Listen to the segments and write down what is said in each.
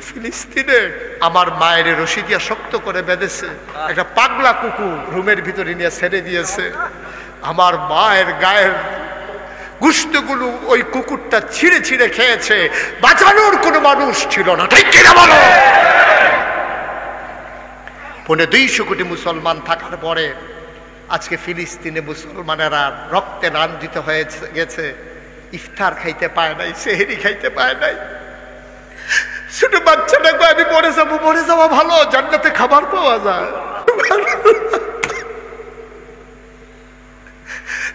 ফিলিস্তিনে আমার মায়ের রশি দিয়া শক্ত করে বেঁধেছে, একটা পাগলা কুকুর রুমের ভিতরে নিয়ে ছেড়ে দিয়েছে। আমার মায়ের গায়ের গুস্তগুলো ওই কুকুরটা ছিঁড়ে ছিঁড়ে খেয়েছে, বাঁচানোর কোনো মানুষ ছিল না, ঠিক কিনা বলো? 250 কোটি মুসলমান থাকার পরে আজকে ফিলিস্তিনে মুসলমানেরা রক্তে রাঞ্জিত হয়ে গেছে, ইফতার খাইতে পায় নাই, সেহরি খাইতে পায় নাই। ছোট বাচ্চাটা কয় আমি মরে যাওয়া ভালো, জান্নাতে খাবার পাওয়া যায়।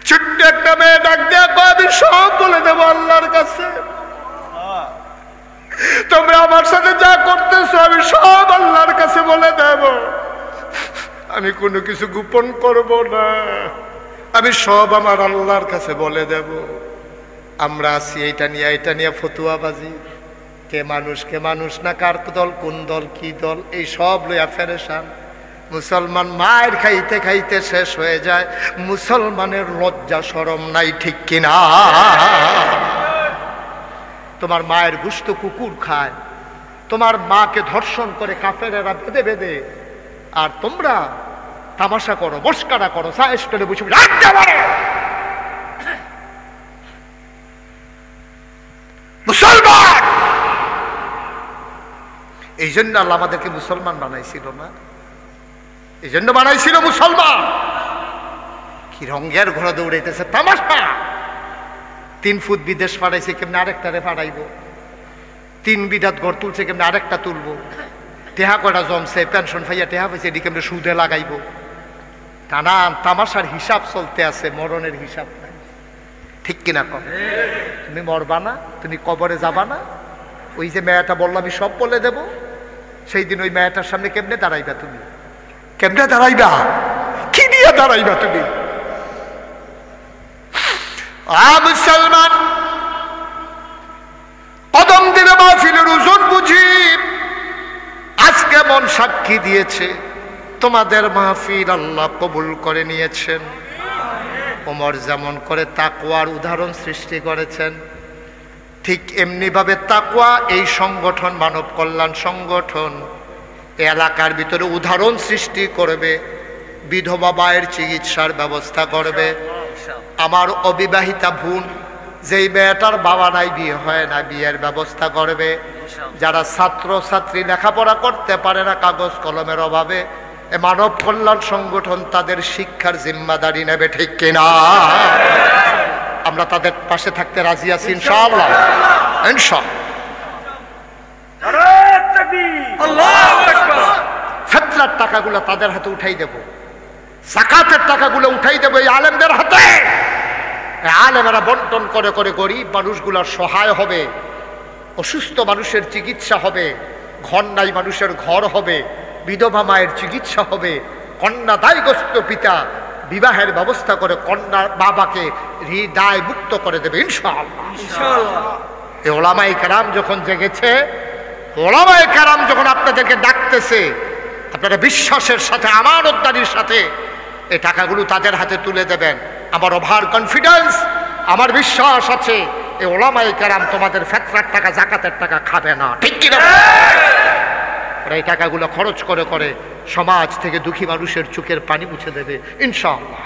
ছোট্ট একটা মেয়ে ডাক দেয়া কয় আমি সব বলে দেবো আল্লাহর কাছে, তোমরা আমার সাথে যা করতেছো আমি সব আল্লাহর কাছে বলে দেব, আমি কোনো কিছু গোপন করব না, আমি সব আমার আল্লাহর কাছে বলে দেব। আমরা আছি এটা নিয়ে ফতুয়াবাজি, কে মানুষ না, কার দল কোন দল কি দল, এই সব লইয়া ফেরেশান। মুসলমান মায়ের খাইতে খাইতে শেষ হয়ে যায়, মুসলমানের লজ্জা শরম নাই, ঠিক কিনা? তোমার মায়ের গোশত কুকুর খায়, তোমার মাকে ধর্ষণ করে কাফেরেরা বেঁধে বেঁধে, আর তোমরা তামাশা করো, মস্কারা করো, সায়েস করে বসে মুসলমান। এই জন্য আল্লাহ আমাদেরকে মুসলমান বানাইছিল না, এই জন্য বানাইছিল মুসলমান। কি রঙের ঘোড়া দৌড়াইতেছে, তামাশা। 3 ফুট বিদেশ পাঠাইছে, কেমনি আরেকটারে পাঠাইবো? 3 বিঘাত ঘর তুলছে, কেমনি আরেকটা তুলবো? টেহা কয়টা জমছে, পেনশন ফাইয়া টেহা পাইছে, এটি কেমনি সুদে লাগাইবো? টানান তামাশার হিসাব চলতে আছে, মরণের হিসাব নাই, ঠিক কিনা? কম তুমি মরবা না, তুমি কবরে যাবা না। ওই যে মেয়েটা বললাম আমি সব বলে দেব, সেই দিন ওই মেয়েটার সামনে কেমনে দাঁড়াইবা? তুমি কেমনে দাঁড়াইবা? কি দিয়ে দাঁড়াইবা তুমি? মুসলমান কদম দিলে মাহফিলের ওজন বুঝি। আজকে মন সাক্ষী দিয়েছে তোমাদের মাহফিল আল্লাহ কবুল করে নিয়েছেন। ওমর যেমন করে তাকওয়ার উদাহরণ সৃষ্টি করেছেন, ঠিক এমনি ভাবে তাকওয়া এই সংগঠন, মানব কল্যাণ সংগঠন এলাকার ভিতরে উদাহরণ সৃষ্টি করবে, বিধবা মায়ের চিকিৎসার ব্যবস্থা করবে। আমার অবিবাহিতা বোন, যেই মেয়েটার বাবা নাই, বিয়ে হয় না, বিয়ের ব্যবস্থা করবে। যারা ছাত্র ছাত্রী লেখাপড়া করতে পারে না কাগজ কলমের অভাবে, মানব কল্যাণ সংগঠন তাদের শিক্ষার জিম্মাদারি নেবে, ঠিক কিনা? আমরা তাদের পাশে থাকতে রাজি আছি ইনশাআল্লাহ। ফিতরার টাকাগুলো তাদের হাতে উঠাই দেব, যাকাতের টাকাগুলো উঠাই দেব এই আলেমদের হাতে। আলেমেরা বন্টন করে করে গরিব মানুষগুলোর সহায় হবে, অসুস্থ মানুষের চিকিৎসা হবে, ঘর নাই মানুষের ঘর হবে, বিধবা মায়ের চিকিৎসা হবে, কন্যা দায়গ্রস্ত পিতা বিবাহের ব্যবস্থা করে কন্যার বাবাকে দায় মুক্ত করে দেবে ইনশাআল্লাহ। এই ওলামায়ে কেরাম যখন জেগেছে, ওলামায়ে কেরাম যখন আপনাদেরকে ডাকতেছে, আপনারা বিশ্বাসের সাথে, আমানতদারির সাথে এই টাকাগুলো তাদের হাতে তুলে দেবেন। আমার ওভার কনফিডেন্স, আমার বিশ্বাস আছে এই ওলামায়ে কেরাম তোমাদের ফিতরার টাকা, যাকাতের টাকা খাবে না, ঠিক কি না? এই টাকাগুলো খরচ করে করে সমাজ থেকে দুঃখী মানুষের চোখের পানি মুছে দেবে ইনশাআল্লাহ।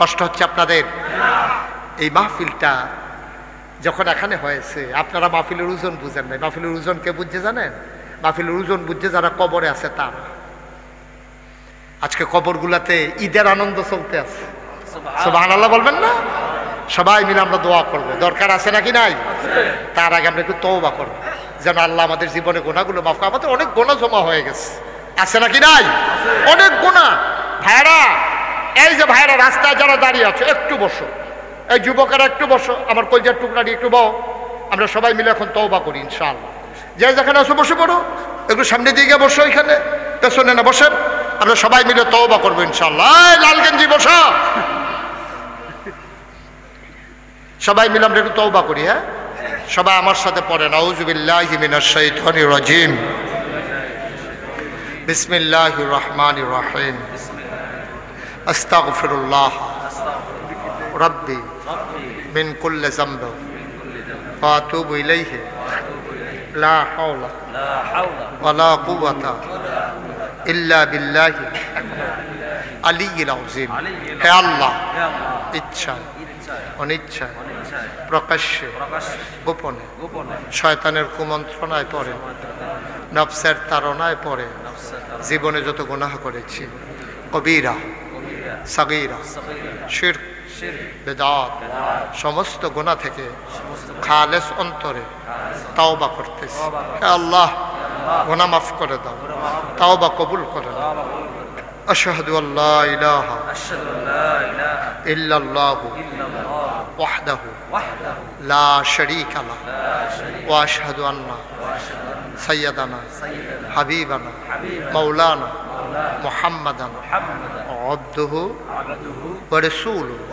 কষ্ট হচ্ছে আপনাদের? এই মাহফিলটা যখন এখানে হয়েছে, আপনারা মাহফিলের ওজন বুঝেন নাই। মাহফিলের ওজন কে বুঝছে জানেন? মাহফিলের ওজন বুঝছে যারা কবরে আছে তারা। আজকে কবরগুলাতে ঈদের আনন্দ চলতে আছে, সুবহানাল্লাহ বলবেন না? সবাই মিলে আমরা দোয়া করবো, দরকার আছে নাকি নাই? তার আগে আমরা একটু তওবা করবো, যেন আল্লাহ আমাদের জীবনে গুনাহগুলো মাফ করে। আমাদের অনেক গুনাহ জমা হয়ে গেছে, আছে নাকি নাই? অনেক গুনাহ। ভাইরা, এই যে ভাইরা রাস্তায় যারা দাঁড়িয়ে আছে, একটু বসো। এই যুবকেরা একটু বসো, আমার কলজার টুকরা দিয়ে একটু বও। আমরা সবাই মিলে এখন তওবা করি ইনশাআল্লাহ। যে যেখানে আছো বসে পড়ো, একটু সামনে দিয়ে গিয়ে বসো, এখানে পেছনে না বসেন। আমরা সবাই মিলে তওবা করবো ইনশাআল্লাহ। লাল গেঞ্জি বসো, সবাই মিলে আমরা একটু তওবা করি। হ্যাঁ, সবাই আমার সাথে পড়েন, আউযু বিল্লাহি মিনাশ শাইতানির রাজিম, বিসমিল্লাহির রহমানির রহিম, আস্তাগফিরুল্লাহ রাব্বি মিন কুল্লি যামব ওয়া আতুবু ইলাইহি লা হাওলা ওয়ালা কুওয়াতা ইল্লা বিল্লাহি আলিয়্যিল আযীম। হে আল্লাহ, ইচ্ছায় অনিচ্ছায় প্রকাশ্যে গোপনে শয়তানের কুমন্ত্রণায় পড়ে, নফসের তাড়নায় পড়ে জীবনে যত গুনাহ করেছি, কবিরা সাগীরা শিরক বেদাত সমস্ত গুনাহ থেকে খালেস অন্তরে তাওবা করতেছি। হে আল্লাহ, গুনাহ মাফ করে দাও, তাওবা কবুল করে নাও। আশহাদু আল্লা ইলাহা ইল্লাল্লাহু ওয়াহদাহু লা শারীকা লাহু ওয়া আশহাদু আন্না সাইয়্যিদানা হাবিবানা মাওলানা মুহাম্মাদান আবদুহু ওয়া রাসূলুহু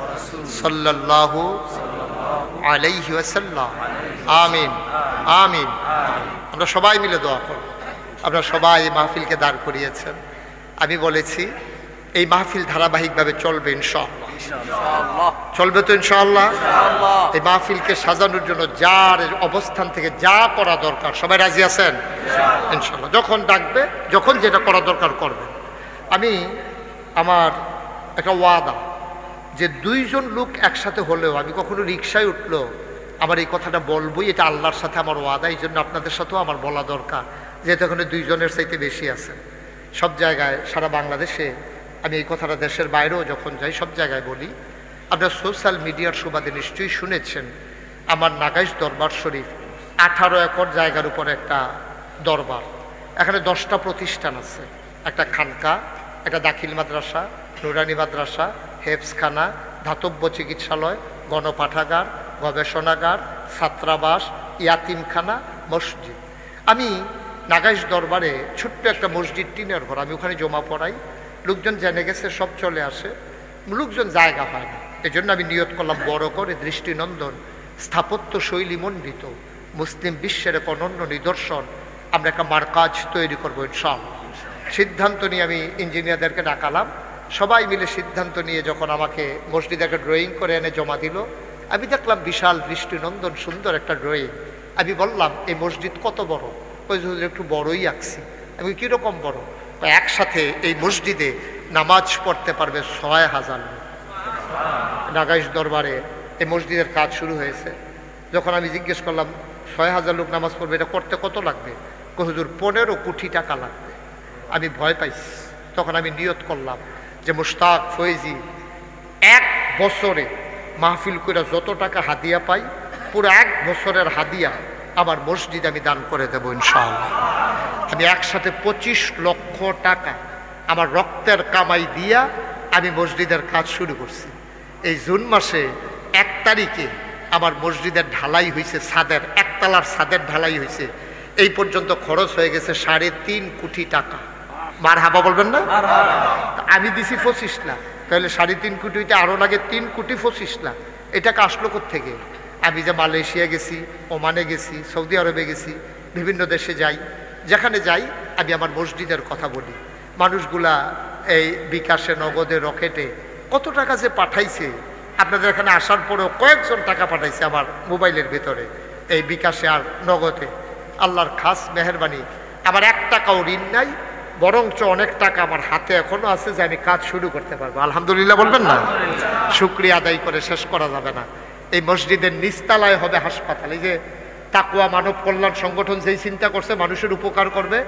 সাল্লাল্লাহু আলাইহি ওয়াসাল্লাম। আমিন আমিন। আমরা সবাই মিলে দোয়া করব। আপনারা সবাই এই মাহফিলকে দাঁড় করিয়েছেন। আমি বলেছি এই মাহফিল ধারাবাহিকভাবে চলবে ইনশাআল্লাহ। চলবে তো ইনশাআল্লাহ। এই মাহফিলকে সাজানোর জন্য যার অবস্থান থেকে যা করা দরকার সবাই রাজি আছেন ইনশাআল্লাহ। যখন ডাকবে, যখন যেটা করা দরকার করবে। আমি আমার একটা ওয়াদা যে 2 জন লোক একসাথে হলেও আমি কখনো রিকশায় উঠলো আমার এই কথাটা বলবোই, এটা আল্লাহর সাথে আমার ওয়াদা। এই জন্য আপনাদের সাথেও আমার বলা দরকার, যেহেতু এখানে 2 জনের চাইতে বেশি আছেন। সব জায়গায় সারা বাংলাদেশে আমি এই কথাটা দেশের বাইরেও যখন যাই সব জায়গায় বলি। আপনারা সোশ্যাল মিডিয়ার সুবাদে নিশ্চয়ই শুনেছেন আমার নাগাইশ দরবার শরীফ 18 একর জায়গার উপর একটা দরবার। এখানে 10টা প্রতিষ্ঠান আছে, একটা খানকা, একটা দাখিল মাদ্রাসা, নুরানি মাদ্রাসা, হেফসখানা, ধাতব্য চিকিৎসালয়, গণপাঠাগার, গবেষণাগার, ছাত্রাবাস, ইয়াতিমখানা, মসজিদ। আমি নাগাইশ দরবারে ছোট্ট একটা মসজিদ, টিনের ঘর, আমি ওখানে জমা পড়াই। লোকজন জেনে গেছে, সব চলে আসে, লোকজন জায়গা পায় না। এই জন্য আমি নিয়ত করলাম বড় করে দৃষ্টিনন্দন স্থাপত্য শৈলী মণ্ডিত মুসলিম বিশ্বের এক অনন্য নিদর্শন আমরা একটা মারকাজ তৈরি করবো ইনশাআল্লাহ। সিদ্ধান্ত নিয়ে আমি ইঞ্জিনিয়ারদেরকে ডাকালাম। সবাই মিলে সিদ্ধান্ত নিয়ে যখন আমাকে মসজিদে একটা ড্রয়িং করে এনে জমা দিল, আমি দেখলাম বিশাল দৃষ্টিনন্দন সুন্দর একটা ড্রয়িং। আমি বললাম এই মসজিদ কত বড়? ওই একটু বড়ই আঁকছি। আমি কীরকম বড়? একসাথে এই মসজিদে নামাজ পড়তে পারবে 6000 লোক। নাগাইশ দরবারে এই মসজিদের কাজ শুরু হয়েছে। যখন আমি জিজ্ঞেস করলাম 6000 লোক নামাজ পড়বে, এটা করতে কত লাগবে? হুজুর 15 কোটি টাকা লাগবে। আমি ভয় পাইছি। তখন আমি নিয়ত করলাম যে মুশতাক ফয়েজি 1 বছরে মাহফিল করে যত টাকা হাদিয়া পাই, পুরো 1 বছরের হাদিয়া আমার মসজিদ আমি দান করে দেবো ইনশাআল্লাহ। আমি একসাথে 25 লক্ষ টাকা আমার রক্তের কামাই দিয়া আমি মসজিদের কাজ শুরু করছি। এই জুন মাসে 1 তারিখে আমার মসজিদের ঢালাই হয়েছে, ছাদের, একতলার ছাদের ঢালাই হয়েছে। এই পর্যন্ত খরচ হয়ে গেছে 3.5 কোটি টাকা। মারহাবা বলবেন না? আমি দিছি 25 লাখ, তাহলে 3.5 কোটি হইতে আরও লাগে 3 কোটি 25 লাখ। এটাকে আসলো কোত্থেকে? আমি যে মালয়েশিয়া গেছি, ওমানে গেছি, সৌদি আরবে গেছি, বিভিন্ন দেশে যাই, যেখানে যাই আমি আমার মসজিদের কথা বলি। মানুষগুলা এই বিকাশে, নগদে, রকেটে কত টাকা যে পাঠাইছে। আপনাদের এখানে আসার পরেও কয়েকজন টাকা পাঠাইছে আমার মোবাইলের ভেতরে, এই বিকাশে আর নগদে। আল্লাহর খাস মেহেরবানি, আমার 1 টাকাও ঋণ নাই, বরঞ্চ অনেক টাকা আমার হাতে এখনো আছে যে আমি কাজ শুরু করতে পারবো। আলহামদুলিল্লাহ বলবেন না? শুকরিয়া আদায় করে শেষ করা যাবে না। এই মসজিদের নিচতলায় হবে হাসপাতাল। এই যে তাকওয়া মানব কল্যাণ সংগঠন যেই চিন্তা করছে মানুষের উপকার করবে,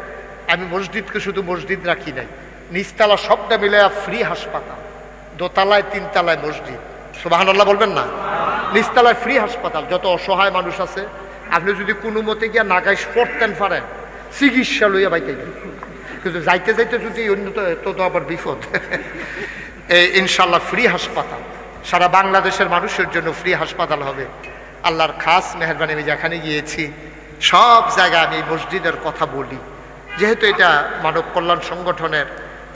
আমি মসজিদকে শুধু মসজিদ রাখি নাই, নিচতলা সবটা মিলে ফ্রি হাসপাতাল, দোতলায় 3 তলায় মসজিদ। সুবহানাল্লাহ বলবেন না? নিচতলায় ফ্রি হাসপাতাল। যত অসহায় মানুষ আছে, আপনি যদি কোনো মতে গিয়া নাগাইশ পড়তেন পারেন, চিকিৎসা লইয়া বাইতে, কিন্তু যাইতে যাইতে যদি অন্য তো আবার বিপদ। এই ইনশাল্লাহ ফ্রি হাসপাতাল সারা বাংলাদেশের মানুষের জন্য ফ্রি হাসপাতাল হবে। আল্লাহর খাস মেহেরবানি, আমি যেখানে গিয়েছি সব জায়গায় আমি মসজিদের কথা বলি। যেহেতু এটা মানব কল্যাণ সংগঠনের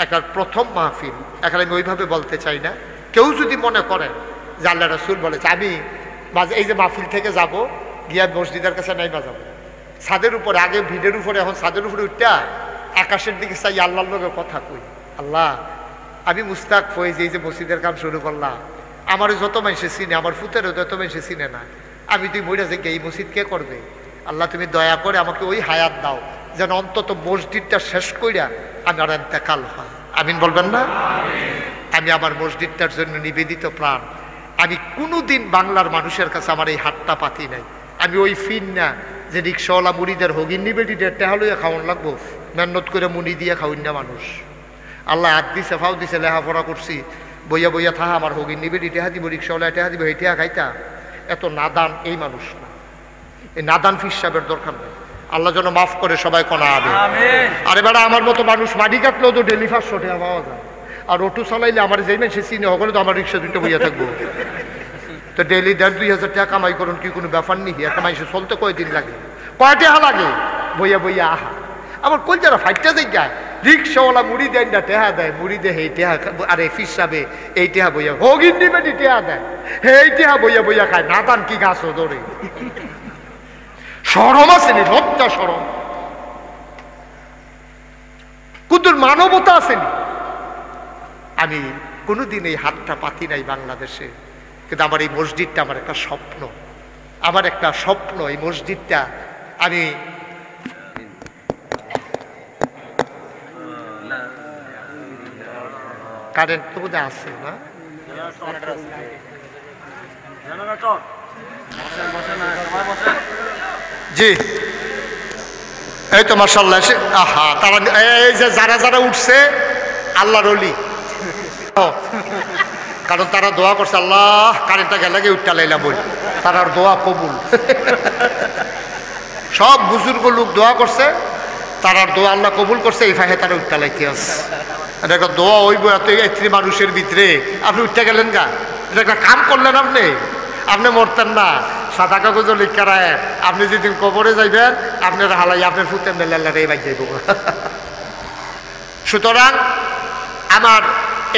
একটা প্রথম মাহফিল, এখানে আমি ওইভাবে বলতে চাই না। কেউ যদি মনে করেন যে আল্লাহ রাসূল বলেছে আমি এই যে মাহফিল থেকে যাব গিয়া মসজিদের কাছে নাই বাজাবো, ছাদের উপরে, আগে ভিড়ের উপরে, এখন ছাদের উপরে উঠটা আকাশের দিকে চাই আল্লাহর লোকের কথা কই, আল্লাহ আমি মুস্তাক ফয়েজি এই যে মসজিদের কাম শুরু করলাম, আমার যত মানুষে চিনে, আমার ফুতেরও যত মানুষে চিনে না, আমি তুই মরে যে এই মসজিদ কে করবে? আল্লাহ তুমি দয়া করে আমাকে ওই হায়াত দাও যেন অন্তত মসজিদটা শেষ কইরা আমার ইন্তেকাল হয়। আমিন বলবেন না? আমি আমার মসজিদটার জন্য নিবেদিত প্রাণ। আমি কোনোদিন বাংলার মানুষের কাছে আমার এই হাতটা পাতি নাই। আমি ওই ফিন না যে রিক্সাওয়ালা মুড়িদের হগিন নিবেদিদের টেহা লইয়া খাওয়ান লাগবো, মেহনত করে মুড়ি দিয়ে খাওয়ান না মানুষ। আল্লাহ হাত দিছে, ফাও দিছে, লেখাপড়া করছি, বইয়া বইয়া থাহা আমার হগিন নিবেদি টেহা দিব, রিক্সাওয়ালা টেহা দিব, এই টেহা খাইতা। এত নাদান এই মানুষ না, এই নাদান ফিস সাহেবের দরকার নেই। আল্লাহ যেন মাফ করে সবাই কোনা আবে। আরে বেড়া আমার মতো মানুষ মাটি কাটলেও তো ডেলি 500 টাকা পাওয়া যায়, আর অটো চালাইলে আমার যেই মানুষ চিনে হলে তো আমার রিক্সা দুটো বইয়া থাকবো। তো ডেলি 1,500-2,000 টাকা কামাই করুন, কি কোনো ব্যাপার নেই? একটা মানুষের চলতে কয়দিন লাগে, কয় টাকা লাগে? বইয়া বইয়া আহা আমার কল যারা ফাইটটা দেয় যায়, রিক্সাওয়ালা মুড়ি দেয় না টেহা দেয়, মুড়ি দেয় এই টেহা, আর এই ফিস সাবে এই টেহা বইয়া হগিন নিবেদি টেহা দেয়, এই টেহা বইয়া বইয়া খায়। নাদান কি গাছও ধরে, সরম আসেনি, লজ্জা সরম, কুতুর মানবতা আসেনি। আমি কোনোদিন এই হাতটা পাতি নাই বাংলাদেশে, কিন্তু আমার এই মসজিদটা আমার একটা স্বপ্ন, আমার একটা স্বপ্ন। এই মসজিদটা আমি কারেন্ট তো বোধহয় আছে না? জি এই তো মাশাআল্লাহ। আহা তারা এই যে যারা যারা উঠছে আল্লাহর ওলি, কারণ তারা দোয়া করছে, আল্লাহ কারেন্টটা গেলে উঠটা লাইলাম বই, তার দোয়া কবুল। সব বুজুর্গ লোক দোয়া করছে, তারার দোয়া আল্লাহ কবুল করছে, এই ফাহে তারা উঠটা লাইতে আছে। এটা একটা দোয়া হইব এত মানুষের ভিতরে, আপনি উঠতে গেলেন গা, এটা একটা কাম করলেন আপনি, আপনি মরতেন না। সাদা কাগজ লিখারায় আপনি যেদিন কবরে যাইবেন আপনার হালাই আপনার ফুতেন মেলাল্লারে বাই যাইব। সুতরাং আমার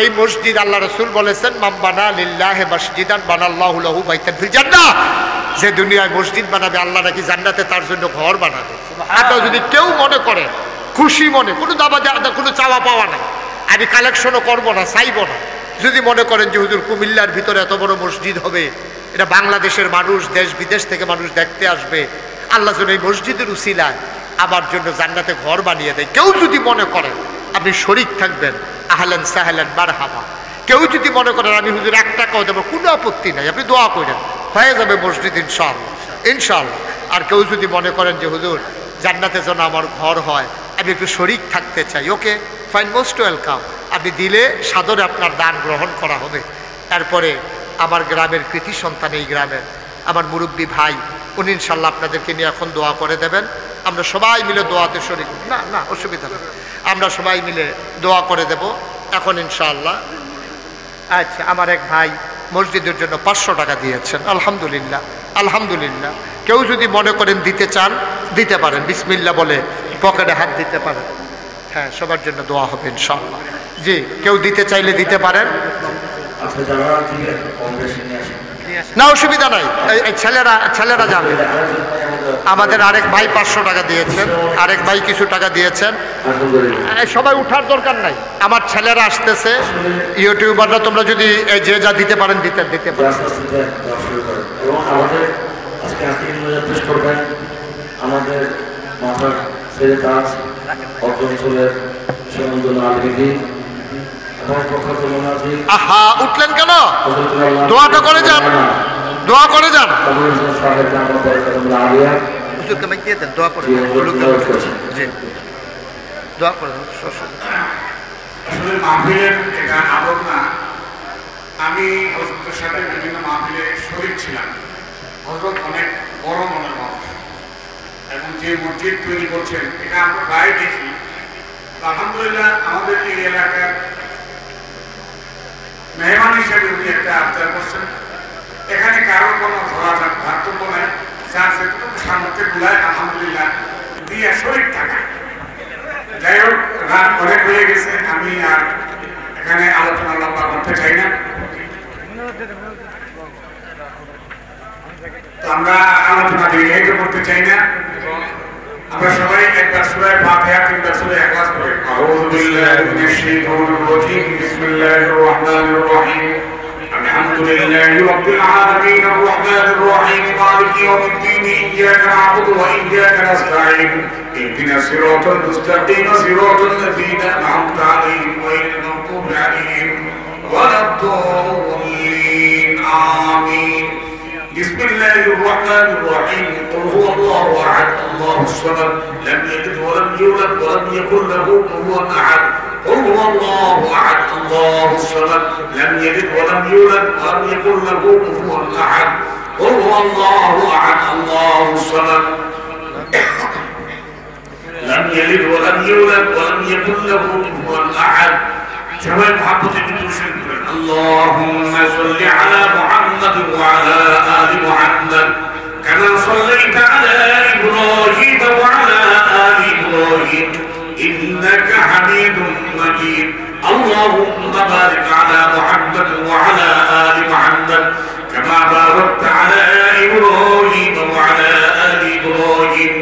এই মসজিদ আল্লাহ রসুল বলেছেন, মাম বানা লিল্লাহি মসজিদান বানাল্লাহু লাহু বাইতান ফিল জান্নাহ, যে দুনিয়ায় মসজিদ বানাবে আল্লাহ নাকি জান্নাতে তার জন্য ঘর বানাবে। আপনারা যদি কেউ মনে করে খুশি মনে, কোনো দাবা কোনো চাওয়া পাওয়া নাই, আমি কালেকশনও করবো না, চাইবো না, যদি মনে করেন যে হুজুর কুমিল্লার ভিতরে এত বড় মসজিদ হবে, এটা বাংলাদেশের মানুষ দেশ বিদেশ থেকে মানুষ দেখতে আসবে, আল্লাহ যেন এই মসজিদের উসিলায় আমার জন্য জান্নাতে ঘর বানিয়ে দেয়, কেউ যদি মনে করেন আপনি শরীক থাকবেন, আহলান সাহলান মারহাবা। কেউ যদি মনে করেন আমি হুজুর 1 টাকাও দেবো, কোনো আপত্তি নাই, আপনি দোয়া করেন, হয়ে যাবে মসজিদ ইনশাআল্লাহ, ইনশাআল্লাহ। আর কেউ যদি মনে করেন যে হুজুর জান্নাতে যেন আমার ঘর হয়, আমি একটু শরীক থাকতে চাই, ওকে ফাইন, মোস্ট ওয়েলকাম। আপনি দিলে সাদরে আপনার দান গ্রহণ করা হবে। তারপরে আমার গ্রামের কৃতি সন্তান, এই গ্রামের আমার মুরব্বী ভাই, উনি ইনশাল্লাহ আপনাদেরকে নিয়ে এখন দোয়া করে দেবেন। আমরা সবাই মিলে দোয়াতে শরীক, না না অসুবিধা নেই, আমরা সবাই মিলে দোয়া করে দেব এখন ইনশাআল্লাহ। আচ্ছা, আমার এক ভাই মসজিদের জন্য 500 টাকা দিয়েছেন, আলহামদুলিল্লাহ আলহামদুলিল্লাহ। কেউ যদি মনে করেন দিতে চান দিতে পারেন, বিসমিল্লাহ বলে পকেটে হাত দিতে পারেন। হ্যাঁ, সবার জন্য দোয়া হবে ইনশাআল্লাহ। জি, কেউ দিতে চাইলে দিতে পারেন, না অসুবিধা নাই, এই ছেলেরা যাবে। আমাদের আরেক ভাই 500 টাকা দিয়েছেন, আরেক ভাই কিছু টাকা দিয়েছেন, সবাই উঠার দরকার নাই, আমার ছেলেরা আসতেছে, ইউটিউবাররা তোমরা যদি যে যা দিতে পারেন দিতে পারেন। আমাদের মাথার ছেলে কাজ অঞ্চলের আহা উঠলেন কেন? দোয়াটা করে যান, দোয়া করে যান। দোয়া করে দোয়া করে। আসলে মাহফিলের এটা আদব না, আমি হযরতের সাথে বিভিন্ন মাহফিলে শরীক ছিলাম। হযরত অনেক বড় মনের মানুষ এবং যে মসজিদ তৈরি করছেন এটা আমরা প্রায় দেখি। আলহামদুলিল্লাহ আমাদের এই এলাকার মেহমান হিসেবে উনি একটা আবদার করছেন, এখানে কারো কোনো ধরা ধার্তব্য নাই, যার যেটুকু সামর্থ্যে গুলায় আলহামদুলিল্লাহ দিয়ে শরীক থাকা। যাই হোক, রাত অনেক হয়ে গেছে, আমি আর এখানে আলোচনা লম্বা করতে চাই না। তো আমরা আলোচনা দীর্ঘায়িত করতে চাই না। আমরা সবাই একবার সূরা ফাতিহা, 3বার সূরা ইখলাস পড়ি। আউযু বিল্লাহি মিনাশ শাইতানির রাজীম, বিসমিল্লাহির রহমানির রহিম। لله رب العالمين الرحمن الرحيم مالك يوم الدين إياك نعبد وإياك نستعين اهدنا الصراط المستقيم صراط الذين أنعمت عليهم غير المغضوب عليهم ولا الضالين آمين بسم الله الرحمن الرحيم قل هو الله أحد الله الصمد لم يلد ولم يولد ولم يكن له كفوا أحد قل هو الله أحد الله الصمد لم يلد ولم يولد ولم يكن له كفوا أحد قل هو الله أحد الله الصمد لم يلد ولم يولد ولم يكن له كفوا أحد সবাই محبة بالتوحيد اللهم صل على محمد وعلى آل محمد كما صليت على إبراهيم وعلى آل إبراهيم إنك حميد مجيد اللهم بارك على محمد وعلى آل محمد كما باركت على إبراهيم وعلى آل إبراهيم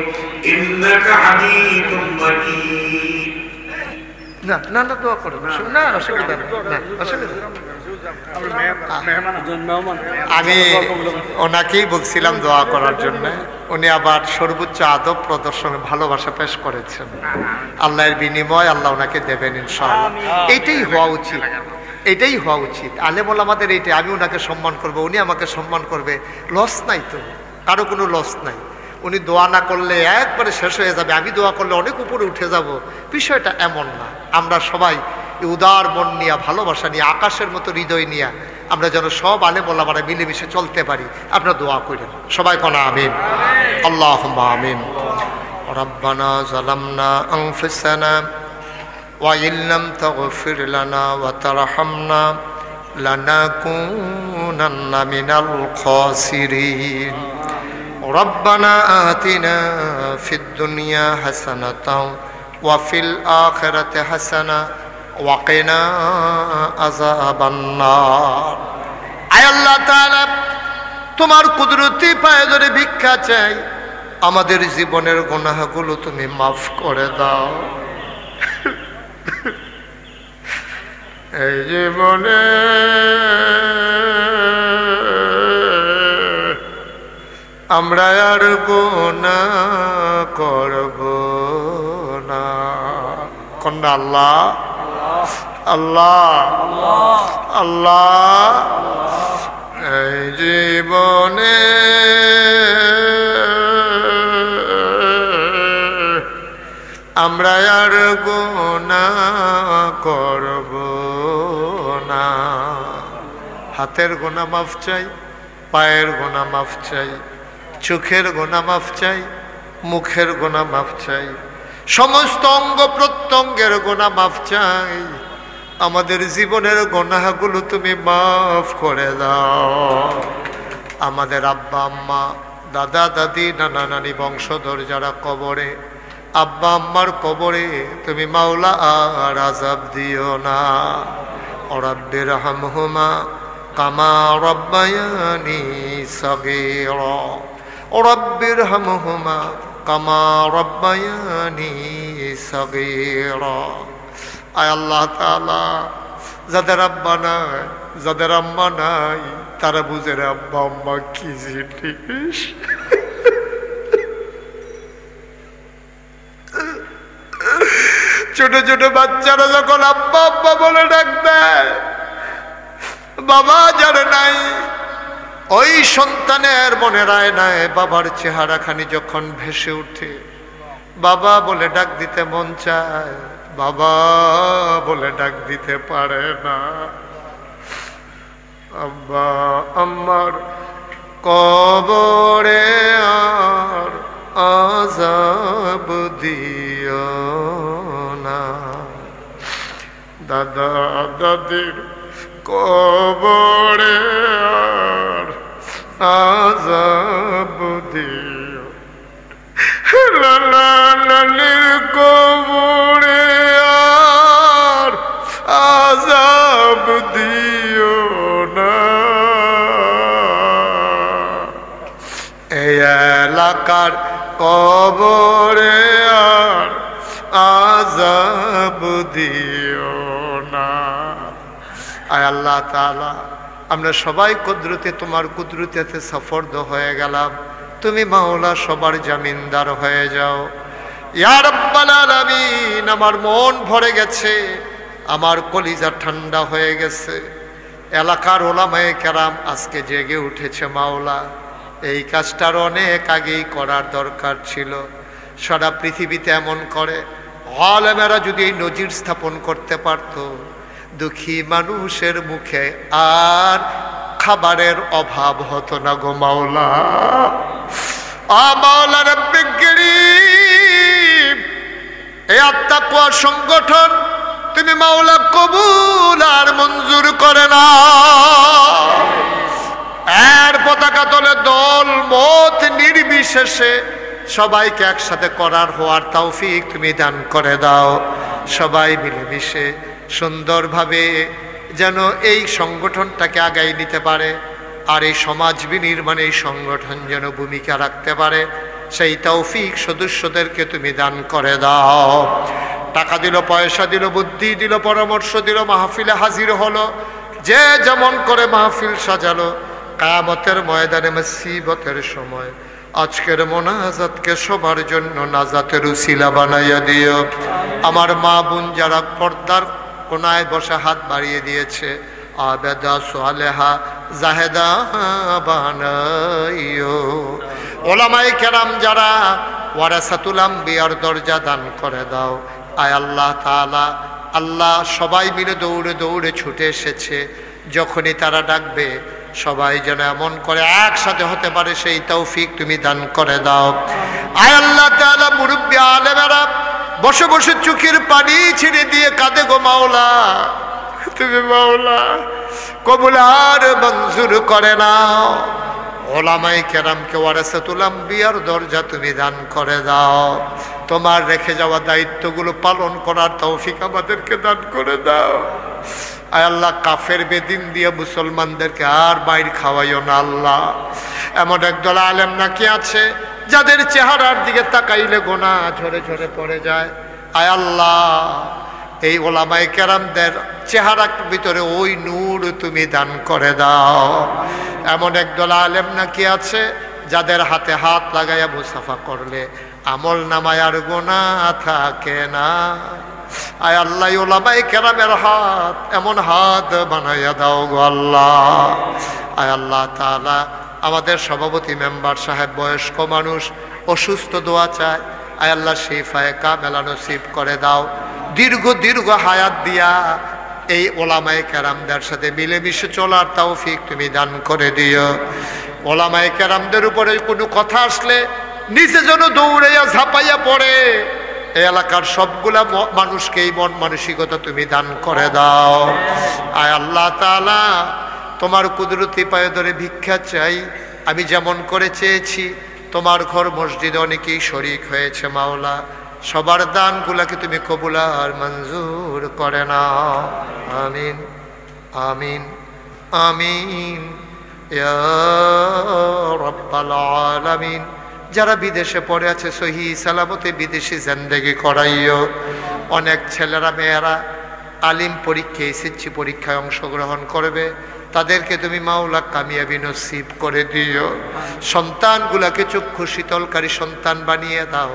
إنك حميد مجيد না না না দোয়া করো না অসুবিধা না অসুবিধা আমি ওনাকেই বলছিলাম দোয়া করার জন্য উনি আবার সর্বোচ্চ আদব প্রদর্শনে ভালোবাসা পেশ করেছেন আল্লাহর বিনিময় আল্লাহ ওনাকে দেবেন ইনশাআল্লাহ এইটাই হওয়া উচিত এটাই হওয়া উচিত আলেম ওলামাদের এইটাই আমি ওনাকে সম্মান করব উনি আমাকে সম্মান করবে লস নাই তো কারো কোনো লস নাই উনি দোয়া না করলে একবারে শেষ হয়ে যাবে আমি দোয়া করলে অনেক উপরে উঠে যাব বিষয়টা এমন না আমরা সবাই উদার মন নিয়ে ভালোবাসা নিয়ে আকাশের মতো হৃদয় নিয়ে আমরা যেন সব আলেম ওলামারা মিলেমিশে চলতে পারি আপনারা দোয়া করেন সবাই কোনা আমিন আল্লাহুম্মা আমিন রব্বানা যালামনা আনফুসানা ওয়া ইল্লাম তাগফির লানা ওয়া তারহামনা লানাকুনান্না মিনাল খাসিরিন ربنا آتنا في الدنيا حسنة وفي الآخرة حسنة وقنا عذاب النار আয় আল্লাহ তাআলা তোমার কুদরতি পায়ে ধরে ভিক্ষা চাই আমাদের জীবনের গুনাহগুলো তুমি মাফ করে দাও এই জীবনে আমরা আর গুনাহ করব না কন্যা আল্লাহ আল্লাহ আল্লাহ এই জীবনে আমরা আর গুনাহ করব না হাতের গুনাহ মাফ চাই পায়ের গুনাহ মাফ চাই চোখের গুনাহ মাফ চাই মুখের গুনাহ মাফ চাই সমস্ত অঙ্গ প্রত্যঙ্গের গুনাহ মাফ চাই আমাদের জীবনের গুনাহগুলো তুমি মাফ করে দাও আমাদের আব্বা আম্মা দাদা দাদি নানা নানি বংশধর যারা কবরে আব্বা আম্মার কবরে তুমি মাওলা আর আযাব দিও না রাব্বির হামহুমা কামা রাব্বায়ানি সাগীরা রাব্বির হামহুমা কামা রাব্বায়ানি সাগীরা আয় আল্লাহ তাআলা যাদের আব্বা নাই যাদের আম্মা নাই তারা বুঝে রে আব্বা আম্মা কি জিনিস ছোট ছোট বাচ্চারা যখন আব্বা আব্বা বলে ডাক দেয় বাবা যারা নাই ওই সন্তানের মনের আয়নায় বাবার চেহারাখানি যখন ভেসে উঠে বাবা বলে ডাক দিতে মন চায় বাবা বলে ডাক দিতে পারে না আব্বা আম্মার কবরে আর আযাব দিও না দাদা দাদির কবরে আর আযাব দিও লালা লালির কবরে আর আযাব দিও না এই এলাকার কবরে আর আযাব দিও না আয় আল্লাহ তাআলা আমরা সবাই কুদরতে তোমার কুদরতেতে সফরদ হয়ে গেলাম। তুমি মাওলা সবার জামিনদার হয়ে যাও ইয়া রাব্বাল আলামিন। আমার মন ভরে গেছে, আমার কলিজা ঠান্ডা হয়ে গেছে। এলাকার ওলামায়ে কেরাম আজকে জেগে উঠেছে মাওলা। এই কাজটার অনেক আগেই করার দরকার ছিল। সারা পৃথিবীতে এমন করে আলেমেরা যদি এই নজির স্থাপন করতে পারত, দুঃখী মানুষের মুখে আর খাবারের অভাব হতো না গো মাওলা। মাওলা রব্বে গরীব, এই আত্মাকুয়া সংগঠন তুমি মাওলা কবুল আর মঞ্জুর করে না। এর পতাকা তলে দল মত নির্বিশেষে সবাইকে একসাথে করার হওয়ার তৌফিক তুমি দান করে দাও। সবাই মিলেমিশে সুন্দরভাবে যেন এই সংগঠনটাকে আগাই নিতে পারে, আর এই সমাজ বিনির্মাণে এই সংগঠন যেন ভূমিকা রাখতে পারে, সেই তৌফিক সদস্যদেরকে তুমি দান করে দাও। টাকা দিল, পয়সা দিল, বুদ্ধি দিল, পরামর্শ দিল, মাহফিলে হাজির হলো, যে যেমন করে মাহফিল সাজালো। কিয়ামতের ময়দানে মুসিবতের সময় আজকের মোনাজাতকে সবার জন্য নাজাতের উসিলা বানাইয়া দিও। আমার মা বোন যারা পর্দার কোনায় বসে হাত বাড়িয়ে দিয়েছে, আবেদা সালেহা জাহেদা বানাইও। ওলামায়ে কেরাম যারা ওয়ারাসাতুল আম্বিয়ার দরজা দান করে দাও। আয় আল্লাহ তাআলা, আল্লাহ সবাই মিলে দৌড়ে দৌড়ে ছুটে এসেছে, যখনই তারা ডাকবে সবাই যেন এমন করে একসাথে হতে পারে, সেই তৌফিক তুমি দান করে দাও। আয় আল্লাহ তাআলা, মুরব্বী আলেমেরা বসে বসে চোখের পানি ছেড়ে দিয়ে কাঁদে গো মাওলা। তুমি মাওলা কবুল আর মঞ্জুর করে নাও। ওলামায়ে কেরামকে ওয়ারাসাতুল আম্বিয়ার দরজা তুমি দান করে দাও। তোমার রেখে যাওয়া দায়িত্বগুলো পালন করার তৌফিক আমাদেরকে দান করে দাও। আয় আল্লাহ, কাফের বেদিন দিয়ে মুসলমানদেরকে আর বাইর খাওয়াইও না আল্লাহ। এমন একদল আলেম নাকি আছে যাদের চেহারার দিকে তাকাইলে গোনা ঝরে ঝরে পড়ে যায়। আয় আল্লাহ, এই ওলামায়ে কেরামদের চেহারার ভিতরে ওই নূর তুমি দান করে দাও। এমন একদল আলেম নাকি আছে যাদের হাতে হাত লাগাইয়া মুসাফা করলে আমল নামায় আর গোনা থাকে না। আয় আল্লাহ, ওলামায়ে কেরামের হাত এমন হাত বানাইয়া দাও গো আল্লাহ। আয় আল্লাহ তাআলা, আমাদের সভাপতি মেম্বার সাহেব বয়স্ক মানুষ, অসুস্থ, দোয়া চায়। আয় আল্লাহ, শিফায়ে কামেলা নসিব করে দাও। দীর্ঘ দীর্ঘ হায়াত দিয়া এই ওলামায়ে কেরামদের সাথে মিলেমিশে চলার তৌফিক তুমি দান করে দিও। ওলামায়ে কেরামদের উপরে কোনো কথা আসলে নিচে যেন দৌড়াইয়া ঝাঁপাইয়া পড়ে। এই এলাকার সবগুলা মানুষকে এই মন মানসিকতা তুমি দান করে দাও। আয় আল্লাহ তাআলা, তোমার কুদরতি পায়ে ধরে ভিক্ষা চাই। আমি যেমন করে চেয়েছি, তোমার ঘর মসজিদে অনেকেই শরীক হয়েছে মাওলা। সবার দানগুলাকে তুমি কবুল আর মঞ্জুর করে নাও। আমিন আমিন আমিন ইয়া রাব্বাল আলামিন। যারা বিদেশে পড়ে আছে সহি সালামতে বিদেশি জিন্দেগি করাইও। অনেক ছেলেরা মেয়েরা আলিম পরীক্ষা, এসএসসি পরীক্ষায় অংশগ্রহণ করবে, তাদেরকে তুমি মাওলা কামিয়াবি নসিব করে দিও। সন্তানগুলাকে চক্ষু শীতলকারী সন্তান বানিয়ে দাও।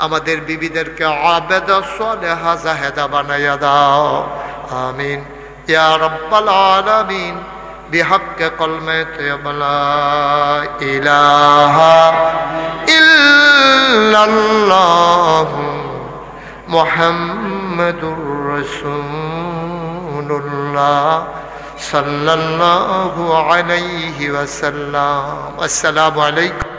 আমাদের বিবিদেরকে আবেদা সালেহা জাহেদা বানাইয়া দাও। আমিন ইয়া রাব্বাল আলামিন। বিহাক্কে কলমে তয়্যিবা লা ইলাহা ইল্লাল্লাহু মুহাম্মাদুর রাসূলুল্লাহ সাল্লাল্লাহু আলাইহি ওয়াসাল্লাম। আসসালামু আলাইকুম।